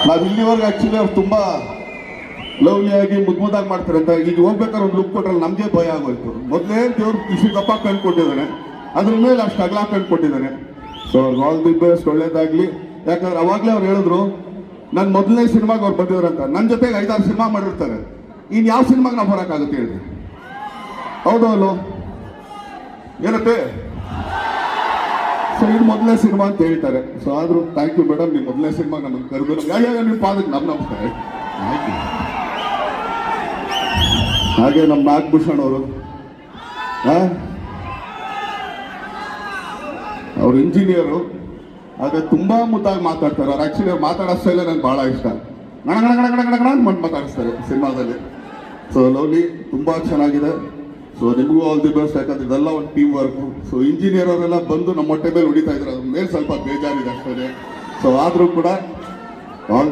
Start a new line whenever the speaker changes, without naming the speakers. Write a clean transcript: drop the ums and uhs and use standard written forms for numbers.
ನಾವು ಇಲ್ಲಿವರೆಗೆ ಆಕ್ಚುಲಿ ಅವ್ರು ತುಂಬಾ ಲವ್ಲಿಯಾಗಿ ಮುದ್ದಾಗಿ ಮಾಡ್ತಾರೆ ಅಂತ ಈಗ ಹೋಗ್ಬೇಕಾದ್ರೆ ಒಂದು ಲುಕ್ ಕೊಟ್ರಲ್ಲ ನಮಗೆ ಭಯ ಆಗೋಯ್ತು. ಮೊದಲೇ ದೇವ್ರು ಇಷ್ಟು ದಪ್ಪ ಕಂಡುಕೊಟ್ಟಿದ್ದಾನೆ, ಅದ್ರ ಮೇಲೆ ಅಷ್ಟು ಅಗಲ ಕಂಡುಕೊಟ್ಟಿದ್ದಾನೆ. ಸೊ ಆಲ್ ದಿ ಬೆಸ್ಟ್, ಒಳ್ಳೇದಾಗ್ಲಿ. ಯಾಕಂದ್ರೆ ಅವಾಗಲೇ ಅವ್ರು ಹೇಳಿದ್ರು ನನ್ನ ಮೊದಲನೇ ಸಿನಿಮಾಗೆ ಅವ್ರು ಬಂದಿದ್ರು ಅಂತ. ನನ್ನ ಜೊತೆಗೆ 5-6 ಸಿನಿಮಾ ಮಾಡಿರ್ತಾರೆ, ಇನ್ನು ಯಾವ ಸಿನಿಮಾಗೆ ನಾವು ಬರೋಕ್ಕಾಗುತ್ತೆ ಹೇಳಿ? ಹೌದು ಅಲ್ಲೋ ಏನತ್ತೆ? ಸೊ ಇದು ಮೊದಲನೇ ಸಿನಿಮಾ ಅಂತ ಹೇಳ್ತಾರೆ. ಸೊ ಆದ್ರೂ ಥ್ಯಾಂಕ್ ಯು ಮೇಡಮ್, ನೀವು ಮೊದಲನೇ ಸಿನಿಮಾ ನಮಗೆ ಕರೆದು ನಿಮ್ಮ ಪಾದಕ್ಕೆ ನಮಸ್ಕಾರ. ಹಾಗೆ ನಮ್ಮ ನಾಗಭೂಷಣ್ ಅವರು, ಅವ್ರು ಇಂಜಿನಿಯರು, ಹಾಗೆ ತುಂಬಾ ಮುದ್ದಾಗಿ ಮಾತಾಡ್ತಾರೆ. ಅವ್ರು ಆಕ್ಚುಲಿ ಅವ್ರು ಮಾತಾಡೋ ಸ್ಟೈಲ್ ನನಗೆ ಬಹಳ ಇಷ್ಟ. ಗಣ ಗಣ ಗಣ ಗಣ ಗಣ ಗಣ ಅಂತ ಮಾತಾಡಿಸ್ತಾರೆ ಸಿನಿಮಾದಲ್ಲಿ. ಸೊ ಲವ್ಲಿ ತುಂಬಾ ಚೆನ್ನಾಗಿದೆ. ಸೊ ನಿಮಗೂ ಆಲ್ ದಿ ಬೆಸ್ಟ್. ಯಾಕಂದ್ರೆ ಇದೆಲ್ಲ ಒಂದು ಟೀಮ್ ವರ್ಕ್. ಸೊ ಇಂಜಿನಿಯರ್ ಅವರೆಲ್ಲ ಬಂದು ನಮ್ಮ ಹೊಟ್ಟೆ ಮೇಲೆ ಹೊಡಿತಾ ಇದ್ರು, ಅದ್ರ ಮೇಲೆ ಸ್ವಲ್ಪ ಬೇಜಾರಿದೆ ಅಷ್ಟೇ. ಸೊ ಆದ್ರೂ ಕೂಡ